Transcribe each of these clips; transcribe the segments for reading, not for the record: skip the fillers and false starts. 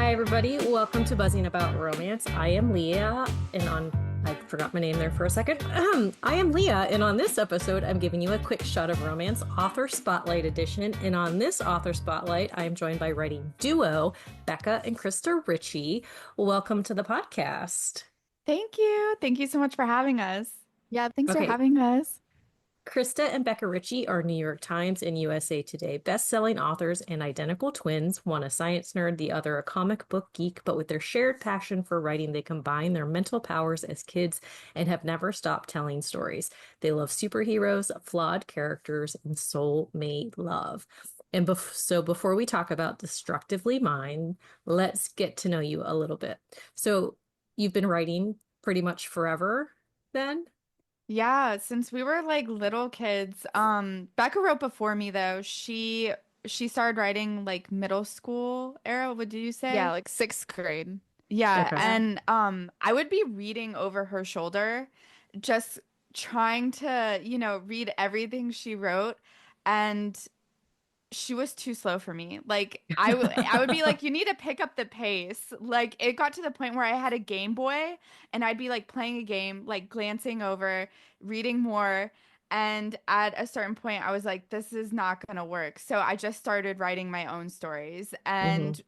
Hi, everybody. Welcome to Buzzing About Romance. I am Leah, I forgot my name there for a second. I am Leah, and on this episode, I'm giving you a quick shot of romance, Author Spotlight Edition. And on this Author Spotlight, I am joined by writing duo Becca and Krista Ritchie. Welcome to the podcast. Thank you. Thank you so much for having us. Yeah, thanks for Okay, having us. Krista and Becca Ritchie are New York Times and USA Today best-selling authors and identical twins, one a science nerd, the other a comic book geek, but with their shared passion for writing, they combine their mental powers as kids and have never stopped telling stories. They love superheroes, flawed characters, and soulmate love. And so before we talk about Destructively Mine, let's get to know you a little bit. So you've been writing pretty much forever then? Yeah, since we were like little kids, Becca wrote before me though. She started writing like middle school era, what did you Yeah, say? like sixth grade. Yeah, Okay. and I would be reading over her shoulder, just trying to, read everything she wrote. And she was too slow for me. Like I would be like, you need to pick up the pace. Like it got to the point where I had a Game Boy and I'd be like playing a game, like glancing over, reading more. And at a certain point, I was like, this is not gonna work. So I just started writing my own stories, hmm and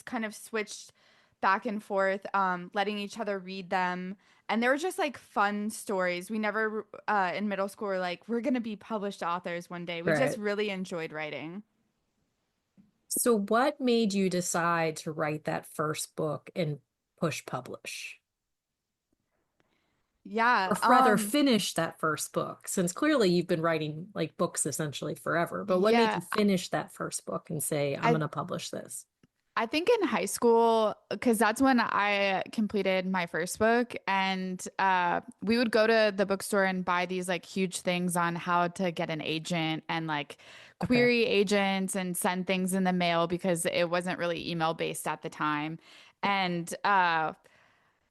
kind of switched back and forth, letting each other read them. And they were just like fun stories. We never, in middle school, were like, we're gonna be published authors one day. We just Right. really enjoyed writing. So, what made you decide to write that first book and push publish? Yeah. Or rather, finish that first book, since clearly you've been writing like books essentially forever. But what made Yeah. you finish that first book and say, I'm going I to publish this? I think in high school, because that's when I completed my first book, and we would go to the bookstore and buy these like huge things on how to get an agent and like Okay. query agents and send things in the mail because it wasn't really email based at the time. And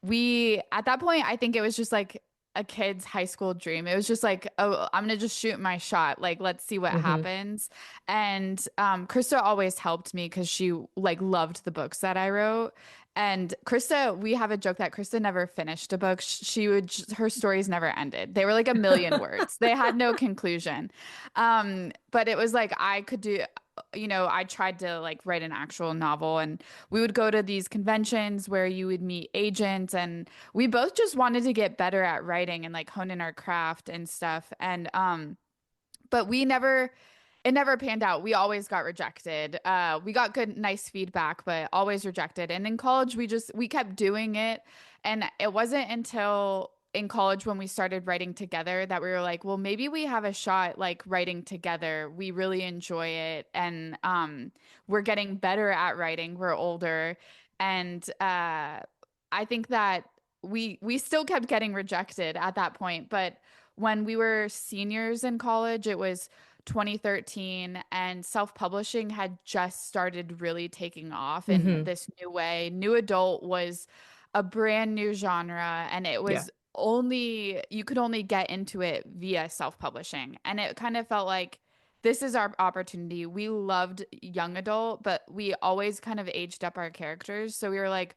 we at that point, I think it was just like a kid's high school dream. It was just like, oh, I'm gonna just shoot my shot. Like, let's see what hmm happens. And Krista always helped me because she like loved the books that I wrote. And Krista, we have a joke that Krista never finished a book. She would her stories never ended. They were like a million words. They had no conclusion. But it was like I could do. I tried to like write an actual novel, and we would go to these conventions where you would meet agents, and we both just wanted to get better at writing and like hone in our craft and stuff. And but it never panned out. We always got rejected. We got good, nice feedback, but always rejected. And in college, we kept doing it. And it wasn't until in college when we started writing together that we were like, well, maybe we have a shot like writing together. We really enjoy it. And we're getting better at writing. We're older. And I think that we still kept getting rejected at that point. But when we were seniors in college, it was 2013, and self-publishing had just started really taking off in hmm this new way. New adult was a brand new genre, and it Yeah. was only you could only get into it via self-publishing. And it kind of felt like this is our opportunity. We loved young adult, but we always kind of aged up our characters. So we were like,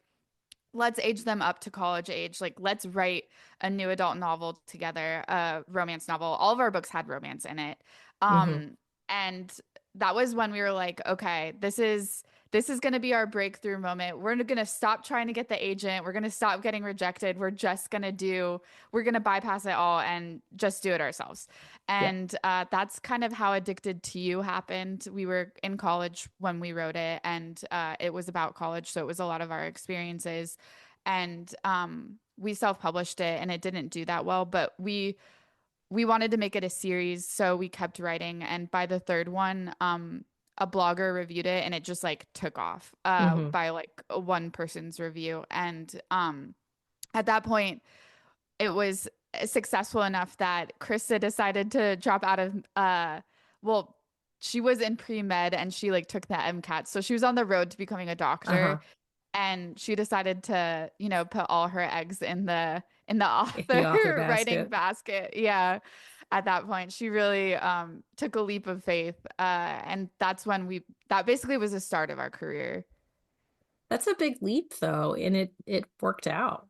let's age them up to college age. Like, let's write a new adult novel together, a romance novel. All of our books had romance in it. hmm And that was when we were like, okay, this is going to be our breakthrough moment. We're going to stop trying to get the agent. We're going to stop getting rejected. We're going to bypass it all and just do it ourselves. Yeah. And that's kind of how Addicted to You happened. We were in college when we wrote it, and it was about college. So it was a lot of our experiences. And we self-published it, and it didn't do that well, but we wanted to make it a series, so we kept writing. And by the third one, a blogger reviewed it, and it just like took off hmm by like one person's review. And at that point, it was successful enough that Krista decided to drop out of well, she was in pre-med and she like took the MCAT. So she was on the road to becoming a doctor, Uh-huh. and she decided to, put all her eggs in the The author author writing basket. basket. Yeah. At that point, she really took a leap of faith. And that basically was the start of our career. That's a big leap though, and it worked out.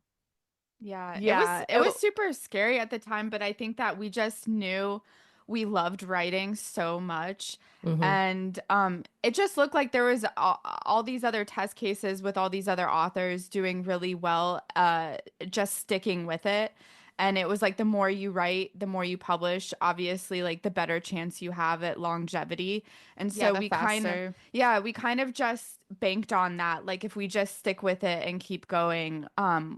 Yeah, it was Yeah. it was super scary at the time, but I think that we just knew we loved writing so much. Hmm. And it just looked like there was all these other test cases with all these other authors doing really well, just sticking with it. And it was like the more you write, the more you publish, obviously, like the better chance you have at longevity. And Yeah, so the faster. we kind of just banked on that. Like if we just stick with it and keep going,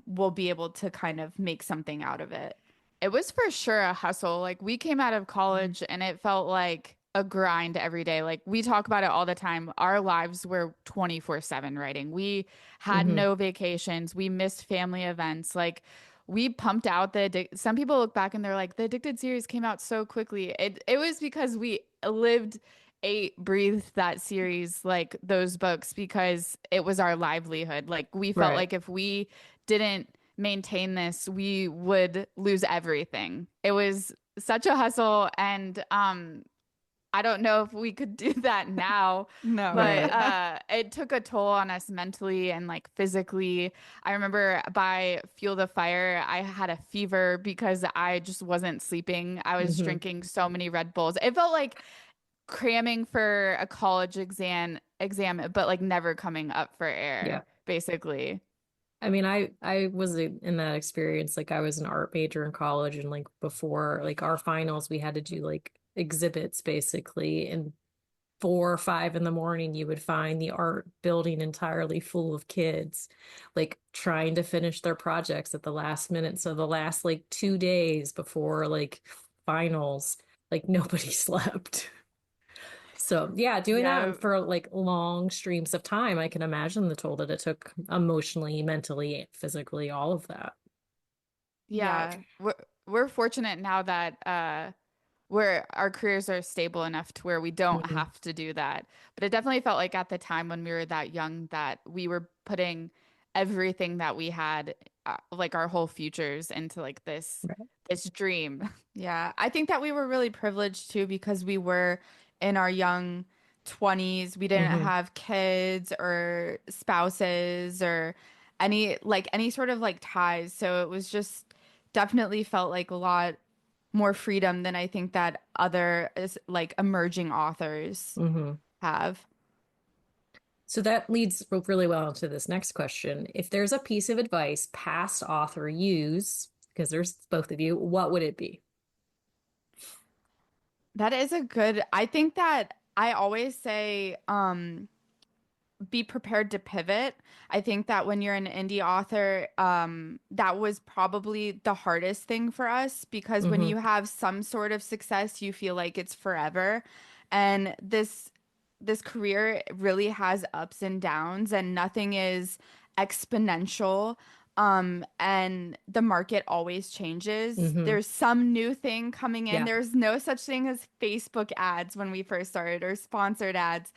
we'll be able to kind of make something out of it. It was for sure a hustle. Like we came out of Mhm. college and it felt like a grind every day. Like we talk about it all the time. Our lives were 24/7 writing. We had Hmm. no vacations. We missed family events. Like we pumped out some people look back and they're like, the Addicted series came out so quickly. It was because we lived, ate, breathed that series, like those books, because it was our livelihood. Like we felt Right. like if we didn't maintain this, we would lose everything. It was such a hustle, and I don't know if we could do that now, No. but Right. it took a toll on us mentally and like physically. I remember by Fuel the Fire, I had a fever because I just wasn't sleeping. I was Hmm. drinking so many Red Bulls. It felt like cramming for a college exam, but like never coming up for air, Yeah. basically. I mean, I was in that experience. Like I was an art major in college, and like before like our finals, we had to do like exhibits basically. And 4 or 5 in the morning, you would find the art building entirely full of kids, like trying to finish their projects at the last minute. So the last like 2 days before like finals, like nobody slept. So yeah, doing that Yeah. for like long streams of time, I can imagine the toll that it took emotionally, mentally, physically, all of that. Yeah, Yeah. we're fortunate now that where our careers are stable enough to where we don't Hmm. have to do that. But it definitely felt like at the time when we were that young that we were putting everything that we had, like our whole futures into like Right. this dream. Yeah, I think that we were really privileged too because we were in our young 20s. We didn't Hmm. have kids or spouses or any sort of like ties. So it was just definitely felt like a lot more freedom than I think that like emerging authors Hmm. have. So that leads really well into this next question. If there's a piece of advice past author use, because there's both of you, what would it be? That is a good, I think that I always say, be prepared to pivot. I think that when you're an indie author, that was probably the hardest thing for us because when Hmm. you have some sort of success, you feel like it's forever. And this career really has ups and downs, and nothing is exponential. And the market always changes. Hmm. There's some new thing coming in. Yeah. There's no such thing as Facebook ads when we first started or sponsored ads.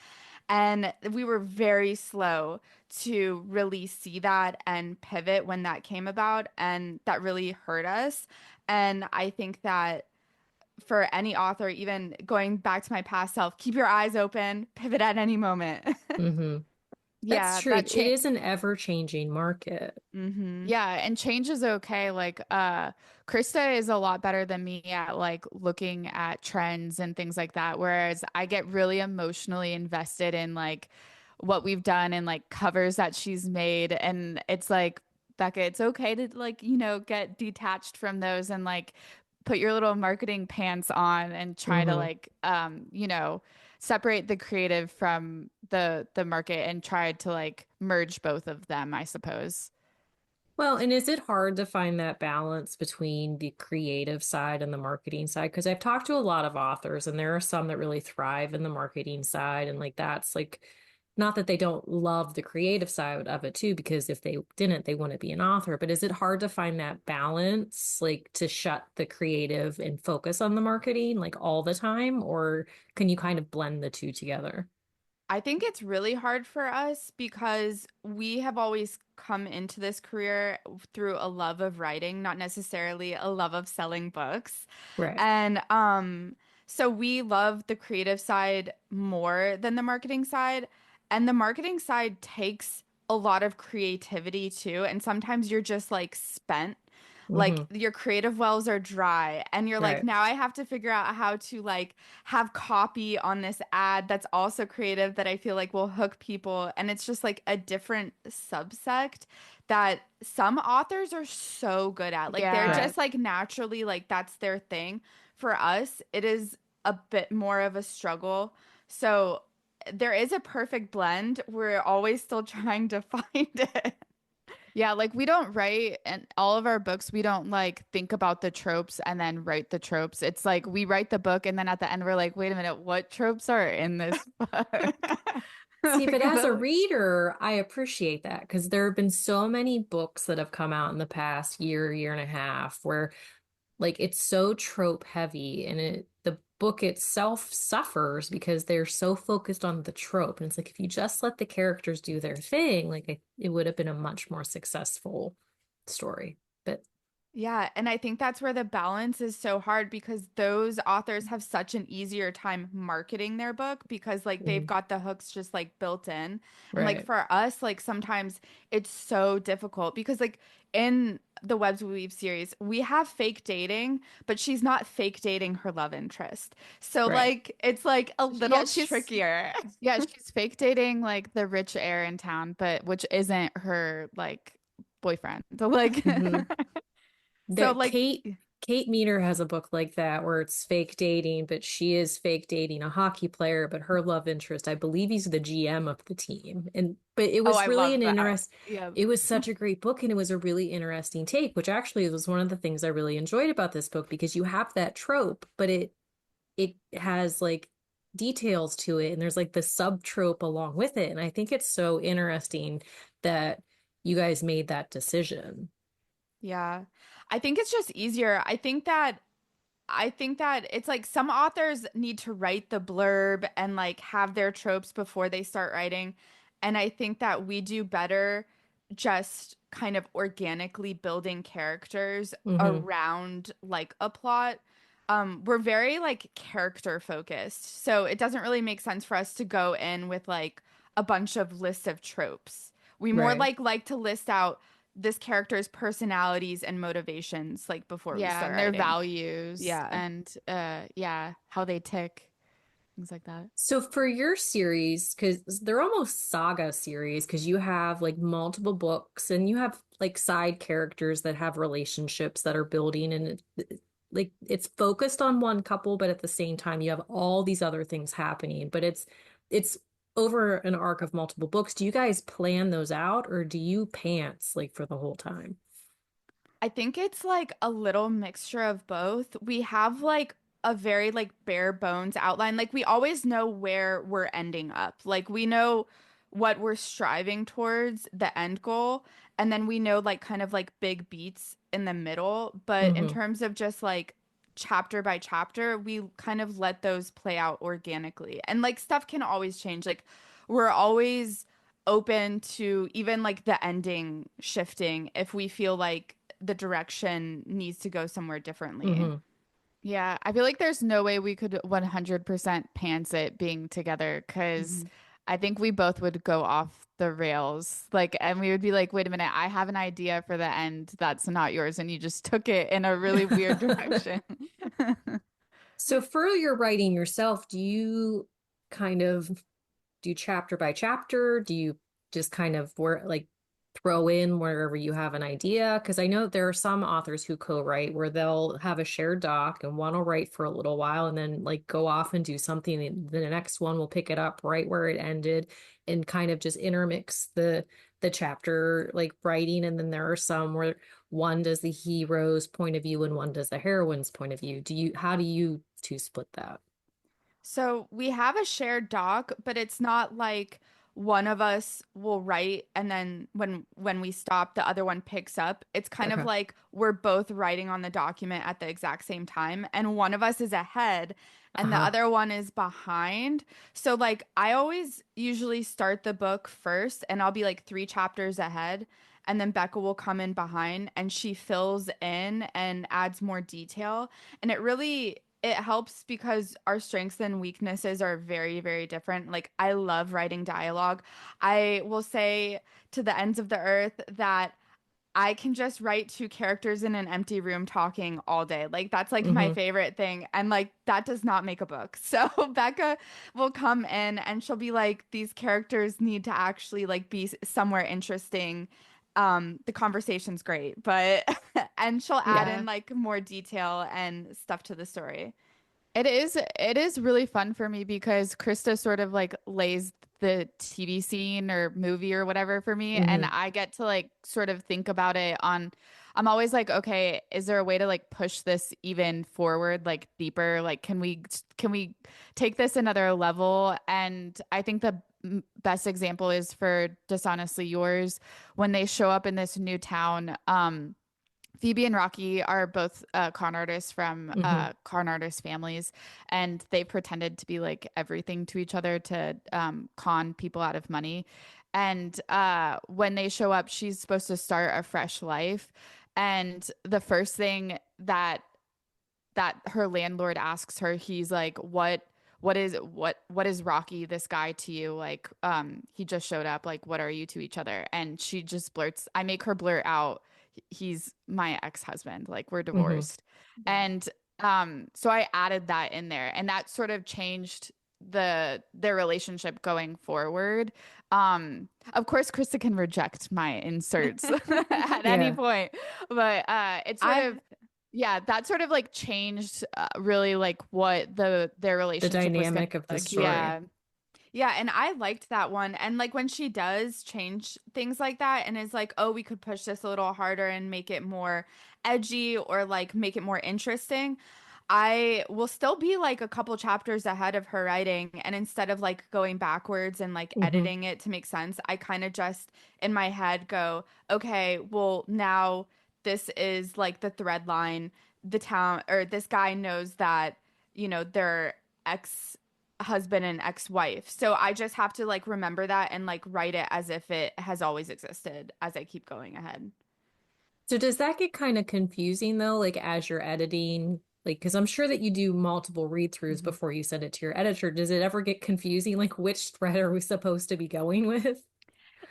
And we were very slow to really see that and pivot when that came about. And that really hurt us. And I think that for any author, even going back to my past self, keep your eyes open, pivot at any moment. Hmm. That's Yeah, true. that It change. is an ever-changing market. hmm Yeah, and change is okay. Like, Krista is a lot better than me at like looking at trends and things like that. Whereas I get really emotionally invested in like what we've done and like covers that she's made. And it's like, Becca, it's okay to like, get detached from those and like put your little marketing pants on and try to Hmm. like, separate the creative from the market and try to like merge both of them, I suppose. Well, and is it hard to find that balance between the creative side and the marketing side? Because I've talked to a lot of authors, and there are some that really thrive in the marketing side. And like that's like, not that they don't love the creative side of it too, because if they didn't, they wouldn't be an author. But is it hard to find that balance, like to shut the creative and focus on the marketing like all the time? Or can you kind of blend the two together? I think it's really hard for us because we have always come into this career through a love of writing, not necessarily a love of selling books. Right. And so we love the creative side more than the marketing side. And the marketing side takes a lot of creativity too. And sometimes you're just like spent, like Hmm. your creative wells are dry and you're like, Right. now I have to figure out how to like have copy on this ad that's also creative that I feel like will hook people. And it's just like a different subsect that some authors are so good at. Like they're Yeah. Right. just like naturally like that's their thing. For us, it is a bit more of a struggle. So there is a perfect blend. We're always still trying to find it. Yeah, like we don't write and all of our books, we don't like think about the tropes and then write the tropes. It's like we write the book and then at the end we're like, wait a minute, what tropes are in this book? See, but Like, as a reader, I appreciate that because there have been so many books that have come out in the past year, year and a half where like it's so trope heavy and the book itself suffers because they're so focused on the trope. And it's like if you just let the characters do their thing, it would have been a much more successful story. But Yeah, and I think that's where the balance is so hard because those authors have such an easier time marketing their book because like they've mm, got the hooks just like built in. And like right, for us, like sometimes it's so difficult because like in the Webs We Weave series, we have fake dating, but she's not fake dating her love interest. So right. like it's like a yeah, little she's trickier. yeah, she's fake dating like the rich heir in town, but which isn't her like boyfriend. So like Hmm. So That like Kate Meter has a book like that where it's fake dating, but she is fake dating a hockey player, but her love interest, I believe he's the GM of the team. And but it oh, was I really love that. Yeah. it was such a great book and it was a really interesting take, which actually was one of the things I really enjoyed about this book because you have that trope, but it has like details to it and there's like the sub trope along with it. And I think it's so interesting that you guys made that decision. Yeah. I think it's just easier. I think that it's like some authors need to write the blurb and like have their tropes before they start writing. And I think that we do better just kind of organically building characters Hmm. around like a plot. We're very like character focused. So it doesn't really make sense for us to go in with like a bunch of lists of tropes. We more Right. like to list out this character's personalities and motivations like before we yeah, start and their writing. values Yeah. and yeah, how they tick, things like that. So for your series, because they're almost saga series, because you have like multiple books and you have like side characters that have relationships that are building and like it's focused on one couple, but at the same time you have all these other things happening. But it's over an arc of multiple books. Do you guys plan those out or do you pants like for the whole time? I think it's like a little mixture of both. We have like a very like bare bones outline. Like we always know where we're ending up. Like we know what we're striving towards, the end goal, and then we know like kind of like big beats in the middle. But in Hmm. terms of just like chapter by chapter, we kind of let those play out organically. And like stuff can always change. Like we're always open to even like the ending shifting if we feel like the direction needs to go somewhere differently. Hmm. Yeah, I feel like there's no way we could 100% pants it being together because Mhm. I think we both would go off the rails. Like, and we would be like, wait a minute, I have an idea for the end that's not yours. And you just took it in a really weird direction. So for your writing yourself, do you kind of do chapter by chapter? Do you just kind of throw in wherever you have an idea? Because I know there are some authors who co-write where they'll have a shared doc and one will write for a little while and then like go off and do something and the next one will pick it up right where it ended and kind of just intermix the chapter like writing. And then there are some where one does the hero's point of view and one does the heroine's point of view. How do you two split that? So we have a shared doc, but it's not like one of us will write and then when we stop, the other one picks up. It's kind of Okay. like we're both writing on the document at the exact same time, and one of us is ahead and the Uh-huh. other one is behind. So like I always usually start the book first and I'll be like 3 chapters ahead. And then Becca will come in behind and she fills in and adds more detail. And it really it helps because our strengths and weaknesses are very, very different. Like, I love writing dialogue. I will say to the ends of the earth that I can just write two characters in an empty room talking all day. Like, that's like my Hmm. favorite thing. And like, that does not make a book. So Becca will come in and she'll be like, these characters need to actually like be somewhere interesting. The conversation's great, but and she'll add Yeah. in like more detail and stuff to the story. It is really fun for me because Krista sort of like lays the TV scene or movie or whatever for me, and Hmm. I get to like sort of think about it on I'm always like, okay, is there a way to like push this even forward, like deeper? Like can we take this another level? And I think the best example is for Dishonestly Yours when they show up in this new town. Phoebe and Rocky are both con artists from Hmm. con artist families, and they pretended to be like everything to each other to con people out of money. And when they show up, she's supposed to start a fresh life. And the first thing that her landlord asks her, he's like, what is Rocky, this guy, to you? Like, he just showed up, like, what are you to each other? And she just blurts, I make her blurt out, he's my ex-husband, like, we're Hmm. divorced. Yeah. And so I added that in there, and that sort of changed their relationship going forward. Of course Krista can reject my inserts at any Yeah. point, but it sort I've of yeah, that sort of like changed really like what their The relationship was gonna dynamic of the look. story. Yeah. Yeah, and I liked that one. And like when she does change things like that and is like, "Oh, we could push this a little harder and make it more edgy or like make it more interesting." I will still be like a couple chapters ahead of her writing, and instead of like going backwards and like Hmm. editing it to make sense, I kind of just in my head go, "Okay, well, now this is like the thread line. The town or this guy knows that, they're ex-husband and ex-wife. So I just have to like remember that and like write it as if it has always existed as I keep going ahead." So does that get kind of confusing though, like as you're editing? Like, because I'm sure that you do multiple read-throughs Mhm. before you send it to your editor. Does it ever get confusing? Like, which thread are we supposed to be going with?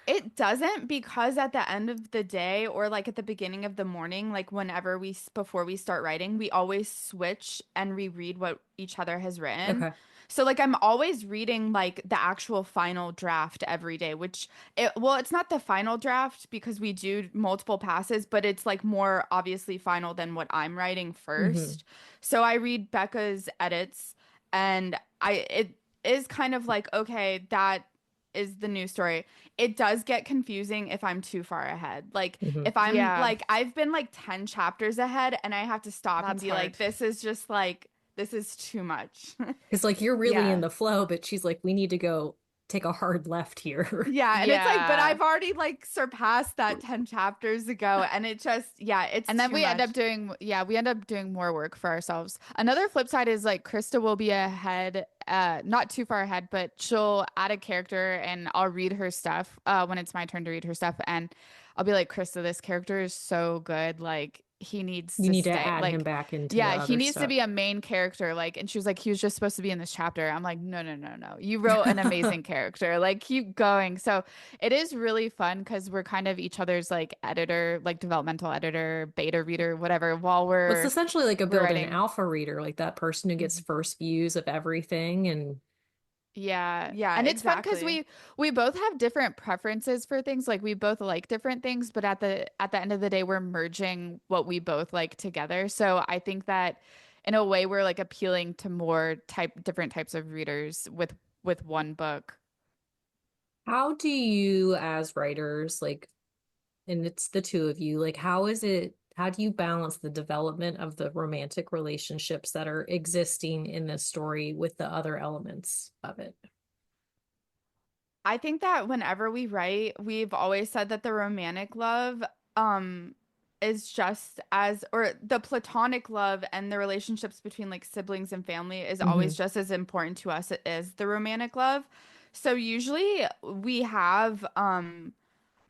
It doesn't, because at the end of the day or like at the beginning of the morning, like whenever before we start writing, we always switch and reread what each other has written. Okay. So like I'm always reading like the actual final draft every day, which it's not the final draft because we do multiple passes, but it's like more obviously final than what I'm writing Hmm. first. So I read Becca's edits and it is kind of like, okay, that is the new story. It does get confusing if I'm too far ahead. Like Hmm. if I'm Yeah, like I've been like 10 chapters ahead and I have to stop and that's be hard. like, this is just like this is too much. Because like you're really in Yeah. the flow, but she's like, we need to go take a hard left here. Yeah, and it's like, but Yeah. I've already like surpassed that 10 chapters ago and it just yeah, it's And then too we end much. up doing, yeah, we end up doing more work for ourselves. Another flip side is like Krista will be ahead, not too far ahead, but she'll add a character and I'll read her stuff when it's my turn to read her stuff. And I'll be like, Krista, this character is so good. Like, he needs You to need to stay. add him Like, back into the yeah, he other needs to stuff. be a main character. Like, and she was like, he was just supposed to be in this chapter. I'm like, no, no, no, no. You wrote an amazing character. Like, keep going. So it is really fun because we're kind of each other's like editor, like developmental editor, beta reader, whatever, while Well, it's essentially like a we're built-in writing. alpha reader, like that person who gets Mhm. first views of everything. And Yeah. Yeah, And it's fun because exactly. we both have different preferences for things. Like we both like different things, but at the end of the day, we're merging what we both like together. So I think that in a way we're like appealing to more different types of readers with one book. how do you, as writers, like, and it's the two of you, like, how do you balance the development of the romantic relationships that are existing in this story with the other elements of it? I think that whenever we write, we've always said that the romantic love um is just as or the platonic love and the relationships between like siblings and family is always Hmm. just as important to us as the romantic love. So usually we have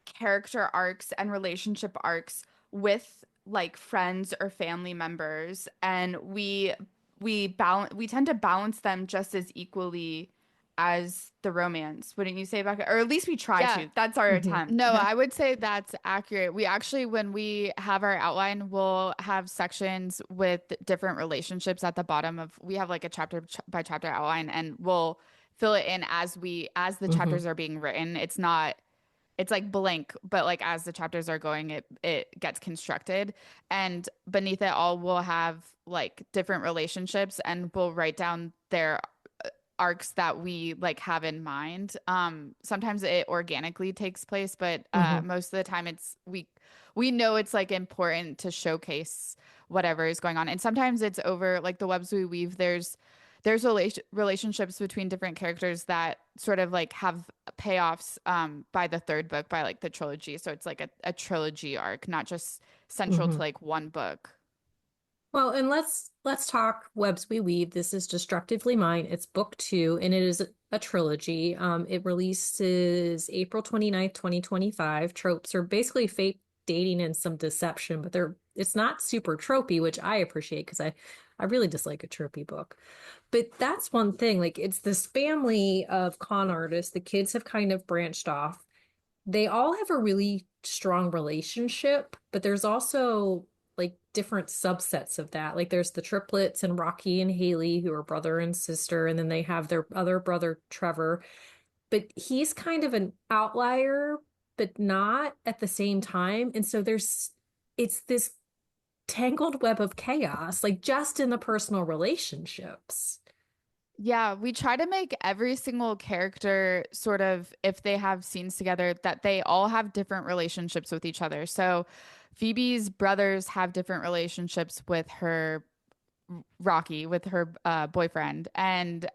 character arcs and relationship arcs with like friends or family members and we we tend to balance them just as equally as the romance. Wouldn't you say, Becca? Or at least we try Yeah. to. That's our Hmm. attempt. No, I would say that's accurate. We actually, when we have our outline, we'll have sections with different relationships at the bottom of, we have like a chapter by chapter outline, and we'll fill it in as the Hmm. chapters are being written. It's not, it's like blank, but like as the chapters are going, it gets constructed. And beneath it all, we'll have like different relationships, and we'll write down their arcs that we like have in mind. Sometimes it organically takes place, but Hmm. most of the time we know it's like important to showcase whatever is going on. And sometimes it's over like the webs we weave. There's relationships between different characters that sort of like have payoffs by the third book, by like the trilogy. So it's like a trilogy arc, not just central to Hmm. like one book. Well, and let's talk Webs We Weave. This is Destructively Mine. It's book two, and it is a trilogy. It releases April 29th, 2025. Tropes are basically fake dating and some deception, but it's not super tropey, which I appreciate because I really dislike a tropey book. But that's one thing. Like it's this family of con artists. The kids have kind of branched off. They all have a really strong relationship, but there's also like different subsets of that. Like there's the triplets and Rocky and Haley, who are brother and sister, and then they have their other brother, Trevor. But he's kind of an outlier, but not at the same time. And so it's this tangled web of chaos, like just in the personal relationships. Yeah, we try to make every single character sort of, if they have scenes together, that they all have different relationships with each other. So Phoebe's brothers have different relationships with her Rocky, with her boyfriend, and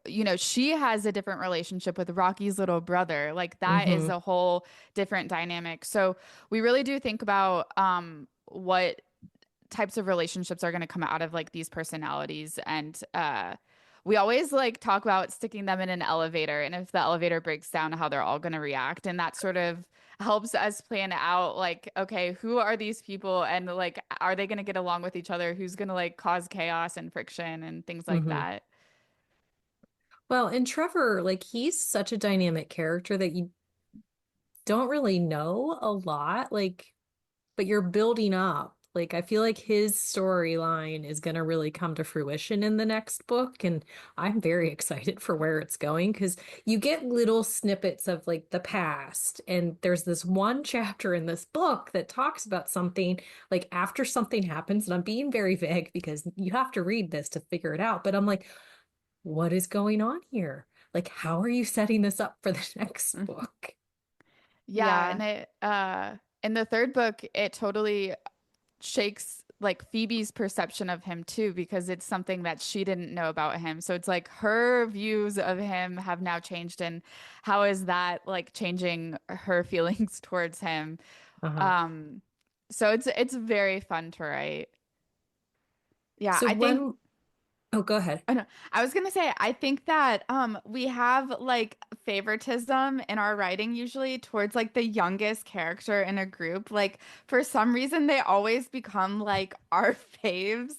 you know, she has a different relationship with Rocky's little brother. Like that is Hmm. a whole different dynamic. So we really do think about what types of relationships are going to come out of like these personalities, and we always like talk about sticking them in an elevator, and if the elevator breaks down, how they're all going to react, and that sort of helps us plan out like, okay, who are these people, and like are they going to get along with each other, who's going to like cause chaos and friction and things like Hmm. that. Well, and Trevor, like he's such a dynamic character that you don't really know a lot, like, but you're building up. Like, I feel like his storyline is going to really come to fruition in the next book. And I'm very excited for where it's going because you get little snippets of like the past. And there's this one chapter in this book that talks about something like after something happens. And I'm being very vague because you have to read this to figure it out. But I'm like, what is going on here? Like, how are you setting this up for the next book? Yeah, Yeah. and it in the third book it totally shakes like Phoebe's perception of him too, because it's something that she didn't know about him. So it's like her views of him have now changed, and how is that like changing her feelings towards him? Uh-huh. Um, so it's very fun to write. Yeah, So I think when, oh, go ahead. I know. I was gonna say, I think that we have like favoritism in our writing usually towards like the youngest character in a group. Like for some reason they always become like our faves.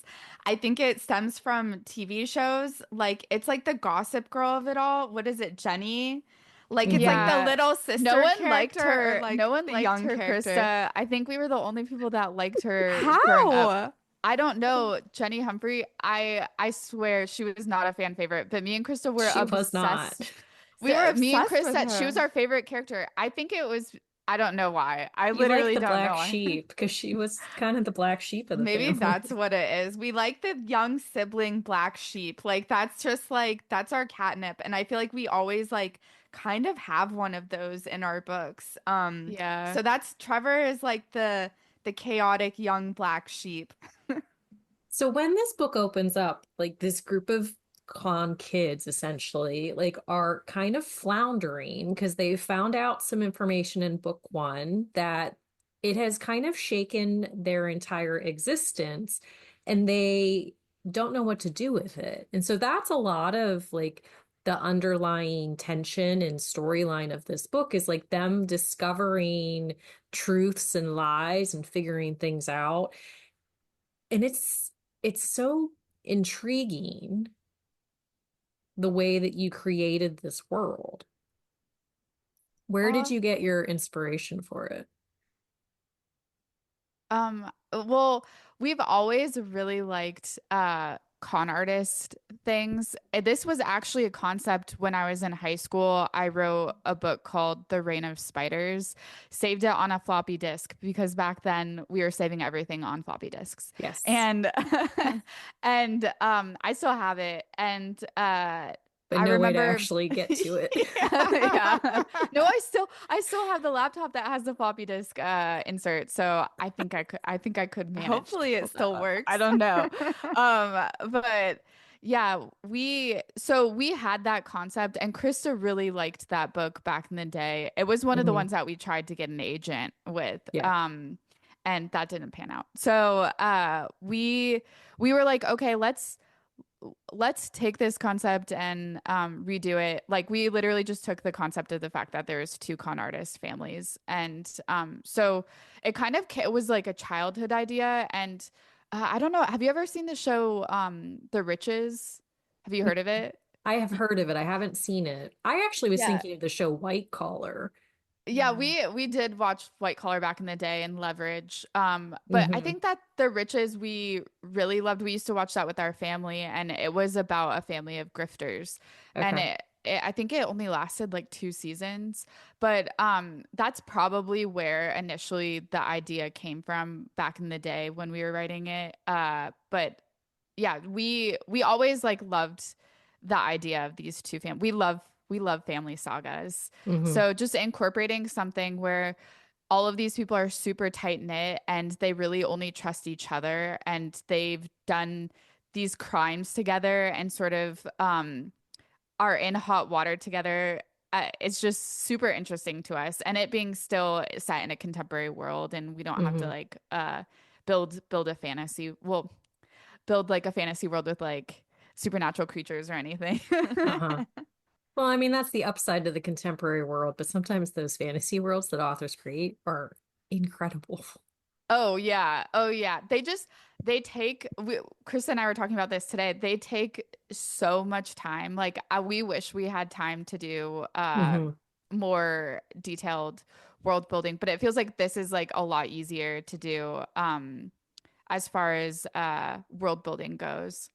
I think it stems from TV shows. Like it's like the gossip girl of it all. What is it, Jenny? Like it's like Hmm. Yeah. the little No sister one liked character or her. No like one the liked young her, character. Krista. I think we were the only people that liked her growing up. How? I don't know, Jenny Humphrey. I swear she was not a fan favorite, but me and Krista were She was obsessed. not. We were Me and obsessed with Krista, she was her. our favorite character. I think it was, I don't know why. I You like literally the don't know black why. sheep because she was kind of the black sheep of the Maybe that's family. what it is. We like the young sibling black sheep. Like that's just like that's our catnip. And I feel like we always like kind of have one of those in our books. Yeah. So that's Trevor is like the chaotic young black sheep. So when this book opens up, like this group of con kids essentially like are kind of floundering because they found out some information in book one that it has kind of shaken their entire existence and they don't know what to do with it. And so that's a lot of like the underlying tension and storyline of this book is like them discovering truths and lies and figuring things out. And it's so intriguing the way that you created this world. Where did Uh, you get your inspiration for it? well, we've always really liked con artist things. This was actually a concept when I was in high school. I wrote a book called The Reign of Spiders, saved it on a floppy disk because back then we were saving everything on floppy disks. Yes. And and I still have it. And But I no way to remember actually get to it. yeah. No, I still have the laptop that has the floppy disk insert. So I think I could manage to Hopefully it pull that still up. I works. don't know. But yeah, we had that concept and Krista really liked that book back in the day. It was one of the Hmm. ones that we tried to get an agent with. Yeah. And that didn't pan out. So we were like, okay, let's take this concept and redo it. Like we literally just took the concept of the fact that there's two con artist families, and so it kind of it was like a childhood idea. And I don't know. Have you ever seen the show The Riches? Have you heard of it? I have heard of it. I haven't seen it. I actually was Yeah. thinking of the show White Collar. Yeah, Yeah. we did watch White Collar back in the day and Leverage. But I Hmm. think that The Riches we really loved. We used to watch that with our family, and it was about a family of grifters. And Okay. I think it only lasted like 2 seasons, but that's probably where initially the idea came from back in the day when we were writing it. But yeah, we always like loved the idea of these two we love family sagas. Hmm. So just incorporating something where all of these people are super tight knit and they really only trust each other and they've done these crimes together and sort of are in hot water together. It's just super interesting to us, and it being still set in a contemporary world, and we don't have to Hmm. like build a fantasy. Well, build like a fantasy world with like supernatural creatures or anything. Uh-huh. Well, I mean, that's the upside to the contemporary world, but sometimes those fantasy worlds that authors create are incredible. Oh yeah. Oh yeah. Chris and I were talking about this today. They take so much time. Like we wish we had time to do Hmm. more detailed world building, but it feels like this is like a lot easier to do as far as world building goes.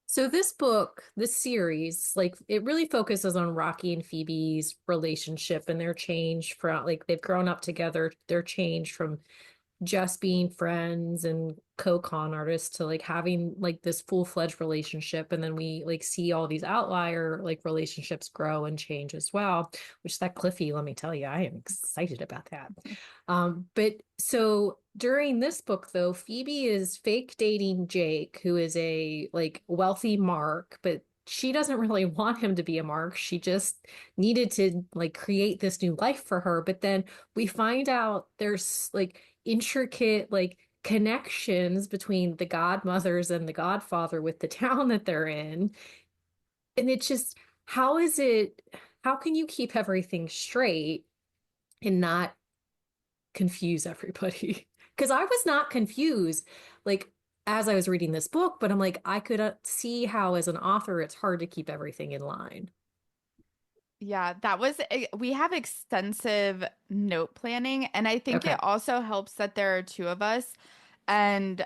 So this book, this series, like it really focuses on Rocky and Phoebe's relationship and their change from like they've grown up together, their change from just being friends and co-con artists to like having like this full-fledged relationship, and then we like see all these outlier like relationships grow and change as well, which that Cliffy, let me tell you, I am excited about that. But so during this book though, Phoebe is fake dating Jake, who is a like wealthy mark, but she doesn't really want him to be a mark. She just needed to like create this new life for her. But then we find out there's like intricate like connections between the godmothers and the godfather with the town that they're in. And it's just, how is it, how can you keep everything straight and not confuse everybody? Because I was not confused like as I was reading this book, but I'm like, I could see how as an author it's hard to keep everything in line. Yeah, we have extensive note planning, and I think it Okay. also helps that there are two of us. And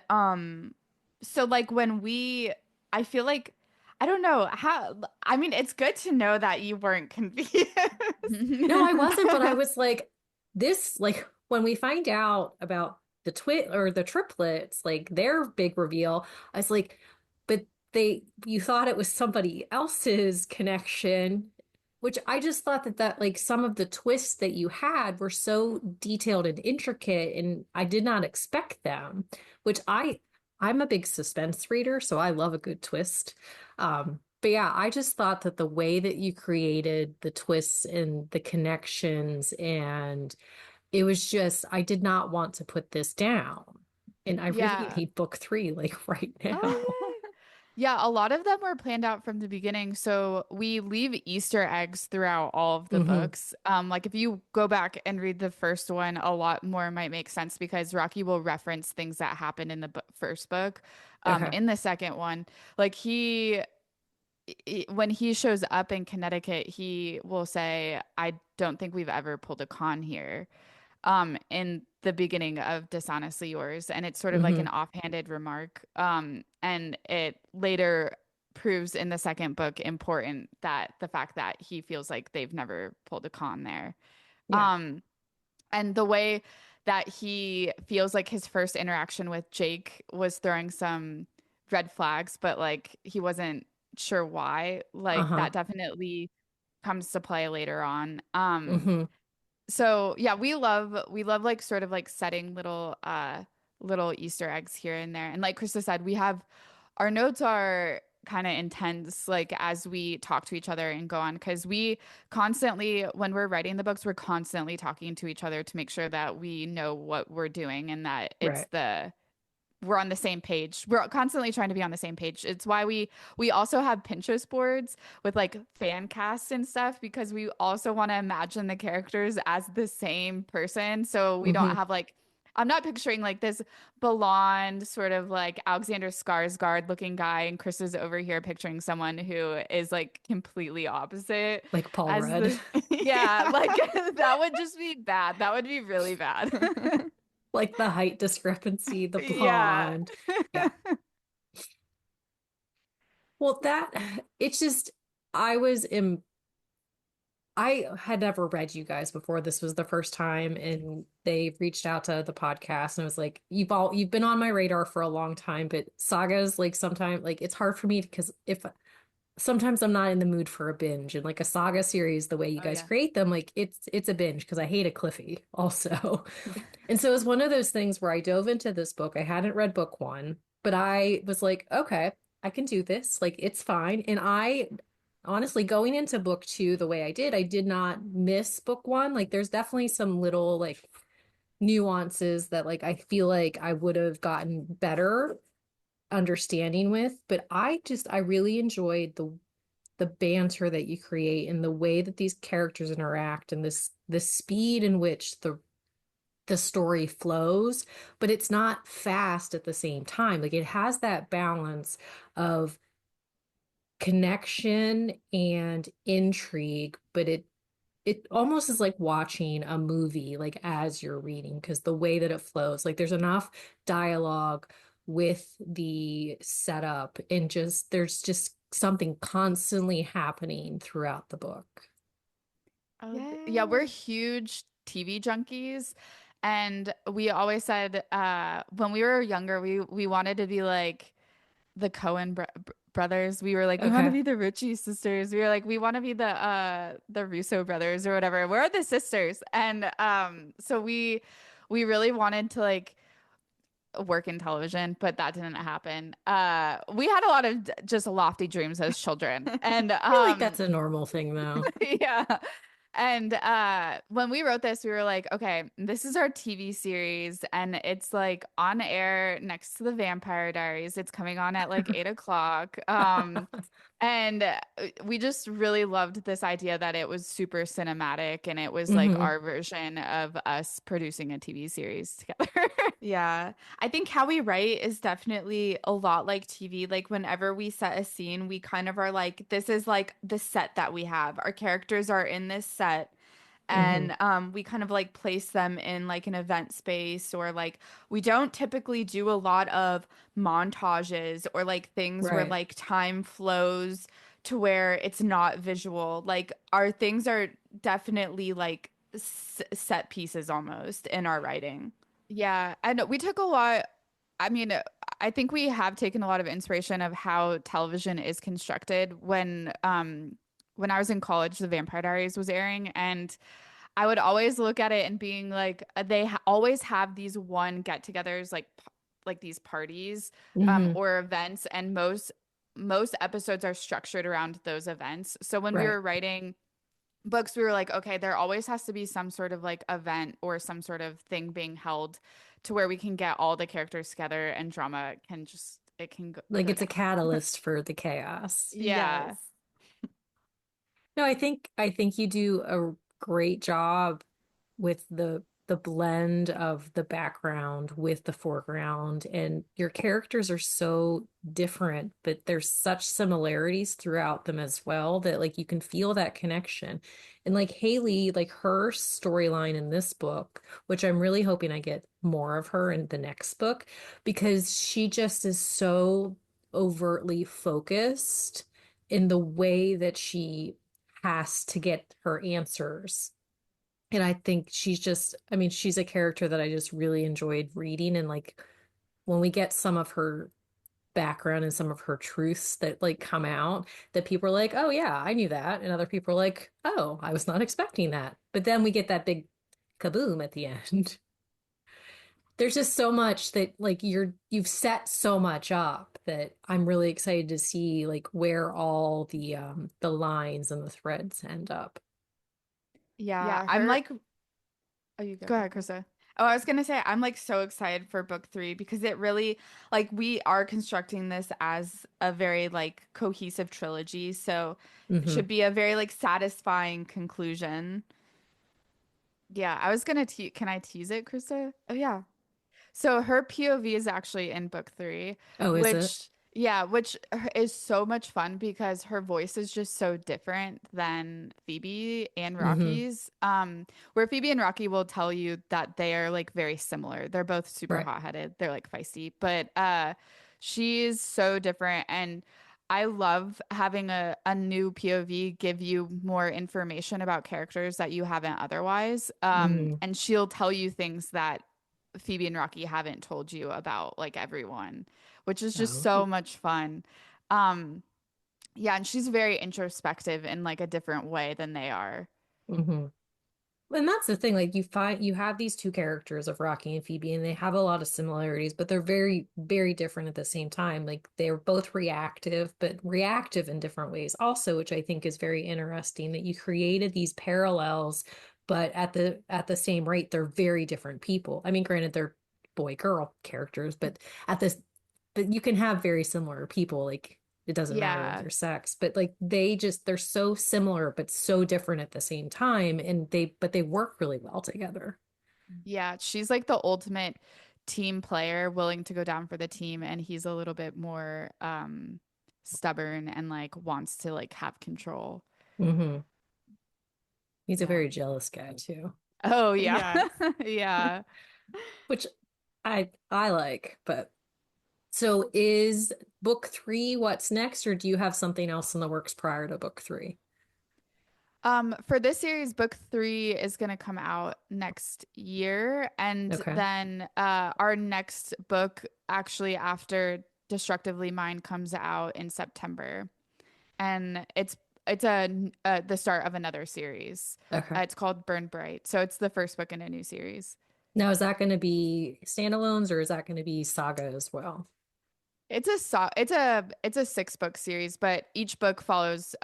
so like I feel like I don't know how, I mean, it's good to know that you weren't confused. No, I wasn't, but I was like, this, like, when we find out about the twin or the triplets, like their big reveal, I was like, but you thought it was somebody else's connection, which I just thought that like some of the twists that you had were so detailed and intricate, and I did not expect them, which I'm a big suspense reader, so I love a good twist. But yeah, I just thought that the way that you created the twists and the connections, and it was just, I did not want to put this down. And I really Yeah. need book three, like right now. Oh, Yeah, a lot of them were planned out from the beginning. So we leave Easter eggs throughout all of the Hmm. books. Like if you go back and read the first one, a lot more might make sense because Rocky will reference things that happened in the first book. Okay. In the second one, like when he shows up in Connecticut, he will say, "I don't think we've ever pulled a con here." In the beginning of Dishonestly Yours, and it's sort of like an Hmm. offhanded remark. And it later proves in the second book important that the fact that he feels like they've never pulled a con there. Yeah. Um, and the way that he feels like his first interaction with Jake was throwing some red flags, but like he wasn't sure why, like Uh-huh. that definitely comes to play later on. Hmm. So yeah, we love like sort of like setting little Easter eggs here and there. And like Krista said, we have our notes are kind of intense like as we talk to each other and go on because we constantly when we're writing the books, we're constantly talking to each other to make sure that we know what we're doing and that Right. we're on the same page. We're constantly trying to be on the same page. It's why we also have Pinterest boards with like fan casts and stuff because we also want to imagine the characters as the same person. So we don't Hmm. have like I'm not picturing like this blonde sort of like Alexander Skarsgård looking guy and Chris is over here picturing someone who is like completely opposite Like Paul as Rudd. the yeah, like that would just be bad. That would be really bad. Like the height discrepancy, the Yeah. blonde. Yeah. Well, it's just, I was in, I had never read you guys before. This was the first time, and they reached out to the podcast, and I was like, you've been on my radar for a long time, but sagas, like, sometimes, like, it's hard for me because if sometimes I'm not in the mood for a binge, and like a saga series, the way you Oh guys yeah. create them, like, it's a binge because I hate a Cliffy also. And so it was one of those things where I dove into this book. I hadn't read book one, but I was like, okay, I can do this. Like, it's fine. And I honestly, going into book two the way I did not miss book one. Like, there's definitely some little like nuances that like I feel like I would have gotten better understanding with, but I really enjoyed the banter that you create and the way that these characters interact and this the speed in which the story flows, but it's not fast at the same time. Like it has that balance of connection and intrigue, but it almost is like watching a movie like as you're reading because the way that it flows, like there's enough dialogue with the setup and just there's just something constantly happening throughout the book. Oh, yeah, we're Yay. huge TV junkies. And we always said when we were younger, we wanted to be like the Cohen brothers. We were like, we want to Okay. be the Ritchie sisters. We were like, we want to be the Russo brothers or whatever. We're the sisters. And so we really wanted to like work in television, but that didn't happen. We had a lot of just lofty dreams as children. And I feel like that's a normal thing though. yeah. And when we wrote this, we were like, okay, this is our TV series, and it's like on air next to the Vampire Diaries. It's coming on at like 8 o'clock. And we just really loved this idea that it was super cinematic and it was like Hmm. our version of us producing a TV series together. Yeah. I think how we write is definitely a lot like TV. Like whenever we set a scene, we kind of are like, this is like the set that we have. Our characters are in this set. Hmm. And we kind of like place them in like an event space or like we don't typically do a lot of montages or like things where Right. like time flows to where it's not visual. Like our things are definitely like set pieces almost in our writing. Yeah, and we took a lot. I mean, I think we have taken a lot of inspiration of how television is constructed. When I was in college, The Vampire Diaries was airing, and I would always look at it and being like, they ha always have these one get-togethers, like like these parties, Hmm. or events, and most episodes are structured around those events. So when we Right. were writing books, we were like, okay, there always has to be some sort of like event or some sort of thing being held to where we can get all the characters together and drama can just it can go, Like go it's a down. catalyst for the chaos. Yeah. Yes. No, I think you do a great job with the blend of the background with the foreground, and your characters are so different, but there's such similarities throughout them as well that like you can feel that connection. And like Haley, like her storyline in this book, which I'm really hoping I get more of her in the next book, because she just is so overtly focused in the way that she has to get her answers. And I think she's just, I mean, she's a character that I just really enjoyed reading. And like when we get some of her background and some of her truths that like come out, that people are like, oh, yeah, I knew that. And other people are like, oh, I was not expecting that. But then we get that big kaboom at the end. There's just so much that like you've set so much up that I'm really excited to see like where all the lines and the threads end up. Yeah. Yeah, I'm her like, Oh, you go, go ahead, Becca. Krista. Oh, I was gonna say I'm like so excited for book 3 because it really like we are constructing this as a very like cohesive trilogy, so it Hmm. should be a very like satisfying conclusion. Yeah, I was gonna te can I tease it, Krista? Oh yeah. So her POV is actually in book 3, Oh, is it? which yeah, which is so much fun because her voice is just so different than Phoebe and Hmm. Rocky's. Where Phoebe and Rocky will tell you that they are like very similar. They're both super Right. hot-headed. They're like feisty, but she's so different and I love having a new POV give you more information about characters that you haven't otherwise. Hmm. And she'll tell you things that Phoebe and Rocky haven't told you about like everyone, which is just Oh. so much fun. Um, yeah, and she's very introspective in like a different way than they are. Hmm. And that's the thing, like you have these two characters of Rocky and Phoebe, and they have a lot of similarities, but they're very, very different at the same time. Like they're both reactive, but reactive in different ways also, which I think is very interesting that you created these parallels, but at the same rate, they're very different people. I mean, granted, they're boy-girl characters, at this but you can have very similar people, like it doesn't matter Yeah. their sex, but like they're so similar but so different at the same time, and they work really well together. Yeah, she's like the ultimate team player, willing to go down for the team, and he's a little bit more stubborn and like wants to like have control. Hmm. He's a Yeah. very jealous guy too, Oh yeah. Yes. Yeah. which I like. But so is book three what's next, or do you have something else in the works prior to book three? For this series, book 3 is going to come out next year. And Okay. then our next book, actually, after Destructively Mine, comes out in September. And it's the start of another series. Okay. It's called Burn Bright. So it's the first book in a new series. Now, is that going to be standalones, or is that going to be saga as well? It's a 6 book series, but each book follows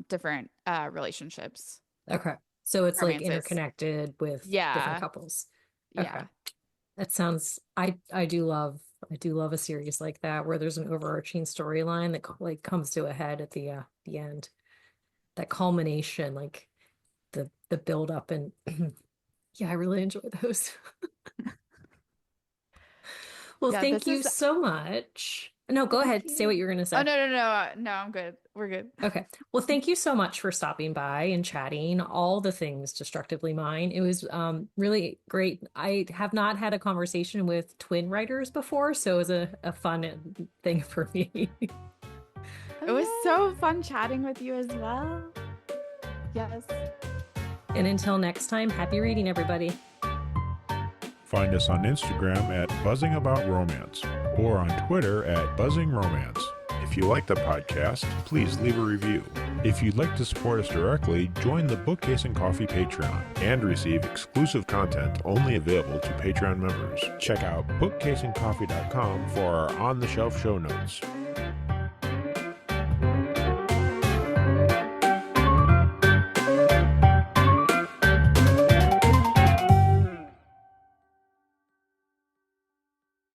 different relationships, Okay. So it's like romances. interconnected with different Yeah. couples. Okay. Yeah. That sounds I do love a series like that where there's an overarching storyline that like comes to a head at the end. That culmination, like the build up, and yeah, I really enjoy those. Well, Yeah, thank this you is so much. No, go Thank ahead. Say you. what you were going to Oh say. no, no, no. No, I'm good. We're good. Okay. Well, thank you so much for stopping by and chatting all the things destructively mine. It was really great. I have not had a conversation with twin writers before, so it was a fun thing for me. Oh, It was yay. so fun chatting with you as well. Yes. And until next time, happy reading, everybody. Find us on Instagram at Buzzing About Romance or on Twitter at Buzzing Romance. If you like the podcast, please leave a review. If you'd like to support us directly, join the Bookcase and Coffee Patreon and receive exclusive content only available to Patreon members. Check out bookcaseandcoffee.com for our on-the-shelf show notes.